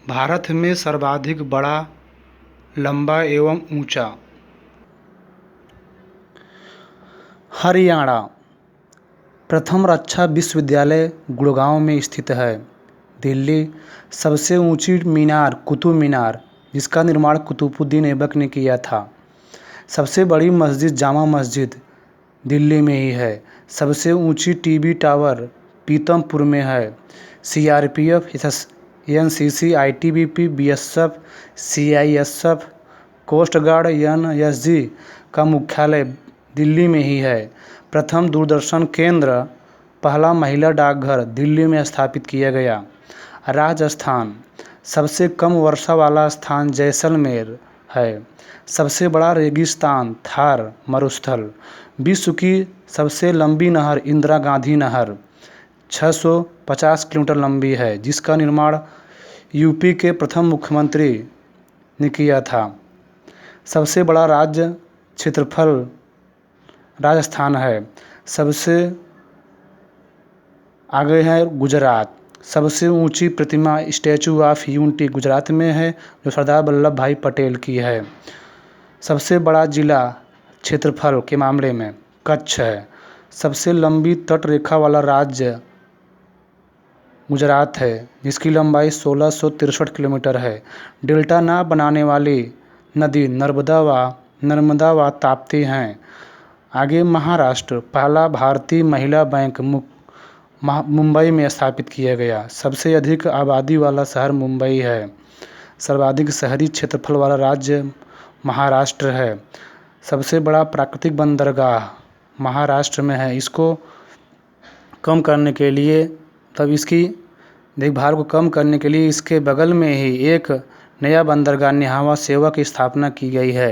भारत में सर्वाधिक बड़ा, लंबा एवं ऊंचा। हरियाणा। प्रथम रक्षा विश्वविद्यालय गुड़गांव में स्थित है। दिल्ली। सबसे ऊंची मीनार कुतुब मीनार, जिसका निर्माण कुतुबुद्दीन ऐबक ने किया था। सबसे बड़ी मस्जिद जामा मस्जिद दिल्ली में ही है। सबसे ऊंची टीवी टावर पीतमपुर में है। CRPF, NCC, ITBP, BSF, CISF, coast guard, NSG का मुख्यालय दिल्ली में ही है। प्रथम दूरदर्शन केंद्र, पहला महिला डाकघर दिल्ली में स्थापित किया गया। राजस्थान। सबसे कम वर्षा वाला स्थान जैसलमेर है। सबसे बड़ा रेगिस्तान थार मरुस्थल। विश्व की सबसे लंबी नहर इंदिरा गांधी नहर 650 किलोमीटर लंबी है, जिसका निर्माण यूपी के प्रथम मुख्यमंत्री ने किया था। सबसे बड़ा राज्य क्षेत्रफल राजस्थान है। सबसे आगे है गुजरात। सबसे ऊंची प्रतिमा स्टैचू ऑफ यूनिटी गुजरात में है, जो सरदार वल्लभ भाई पटेल की है। सबसे बड़ा जिला क्षेत्रफल के मामले में कच्छ है। सबसे लंबी तट रेखा वाला राज्य गुजरात है, जिसकी लंबाई 1663 किलोमीटर है। डेल्टा न बनाने वाली नदी नर्मदा व ताप्ती हैं। आगे महाराष्ट्र। पहला भारतीय महिला बैंक मुंबई में स्थापित किया गया। सबसे अधिक आबादी वाला शहर मुंबई है। सर्वाधिक शहरी क्षेत्रफल वाला राज्य महाराष्ट्र है। सबसे बड़ा प्राकृतिक बंदरगाह महाराष्ट्र में है। इसको कम करने के लिए इसकी देखभाल को कम करने के लिए इसके बगल में ही एक नया बंदरगाह न्हावा सेवा की स्थापना की गई है।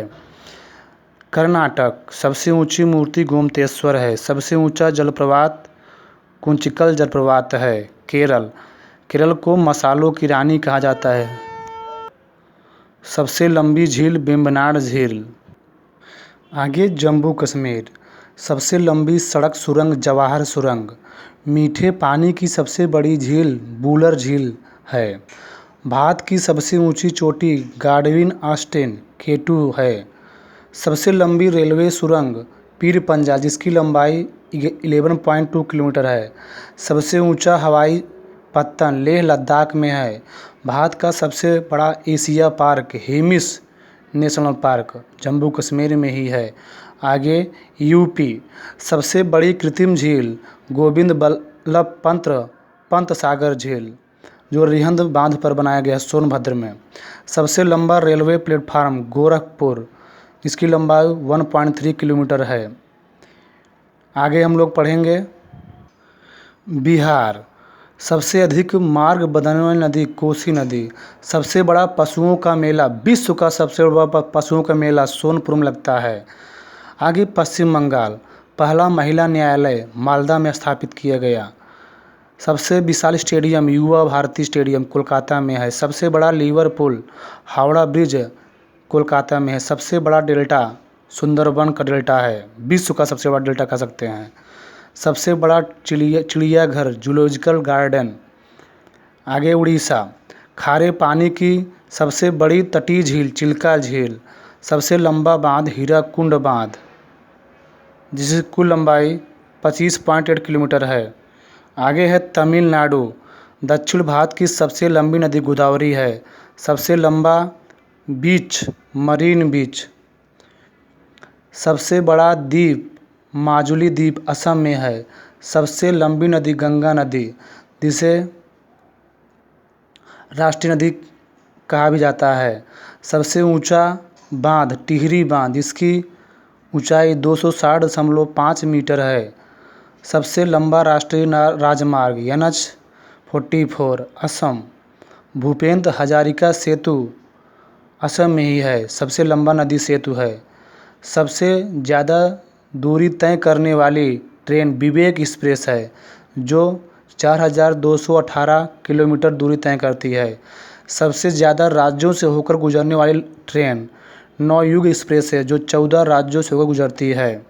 कर्नाटक। सबसे ऊंची मूर्ति गोमतेश्वर है। सबसे ऊंचा जलप्रपात कुंचिकल जलप्रपात है। केरल को मसालों की रानी कहा जाता है। सबसे लंबी झील वेम्बनाड झील। आगे जम्मू कश्मीर। सबसे लंबी सड़क सुरंग जवाहर सुरंग। मीठे पानी की सबसे बड़ी झील वुलर झील है। भारत की सबसे ऊंची चोटी गाडविन ऑस्टिन K2 है। सबसे लंबी रेलवे सुरंग पीर पंजा, जिसकी लंबाई 11.2 किलोमीटर है। सबसे ऊंचा हवाई पत्तन लेह लद्दाख में है। भारत का सबसे बड़ा Asia park Hemis national park Jammu Kashmir में ही है। आगे यूपी। सबसे बड़ी कृत्रिम झील गोविंद बल्लभ पंत सागर झील, जो रिहंद बांध पर बनाया गया सोनभद्र में। सबसे लंबा रेलवे प्लेटफार्म गोरखपुर, जिसकी लंबाई 1.3 किलोमीटर है। आगे हम लोग पढ़ेंगे बिहार। सबसे अधिक मार्ग बनाने वाली नदी कोसी नदी। सबसे बड़ा पशुओं का मेला, विश्व का सबसे बड़ा पशुओं का मेला सोनपुर में लगता है। आगे पश्चिम बंगाल। पहला महिला न्यायालय मालदा में स्थापित किया गया। सबसे विशाल स्टेडियम युवा भारती स्टेडियम कोलकाता में है। सबसे बड़ा लिवरपूल हावड़ा ब्रिज कोलकाता में है। सबसे बड़ा डेल्टा सुंदरबन का डेल्टा है, विश्व का सबसे बड़ा डेल्टा कह सकते हैं। सबसे बड़ा चिड़ियाघर जूलॉजिकल गार्डन। आगे उड़ीसा। खारे पानी की सबसे बड़ी तटीय झील चिल्का झील। सबसे लंबा बांध हीराकुंड बांध, जिसकी कुल लंबाई 25.8 किलोमीटर है। आगे है तमिलनाडु। दक्षिण भारत की सबसे लंबी नदी गोदावरी है। सबसे लंबा बीच मरीन बीच। सबसे बड़ा द्वीप माजुली द्वीप असम में है। सबसे लंबी नदी गंगा नदी, जिसे राष्ट्रीय नदी कहा भी जाता है। सबसे ऊंचा बांध टिहरी बांध, जिसकी ऊंचाई 260.5 मीटर है। सबसे लंबा राष्ट्रीय राजमार्ग NH-44 असम। भूपेंद्र हजारिका सेतु असम में ही है, सबसे लंबा नदी सेतु है। सबसे ज़्यादा दूरी तय करने वाली ट्रेन विवेक एक्सप्रेस है, जो 4218 किलोमीटर दूरी तय करती है। सबसे ज़्यादा राज्यों से होकर गुजरने वाली ट्रेन नवयुग एक्सप्रेस है, जो 14 राज्यों से होकर गुजरती है।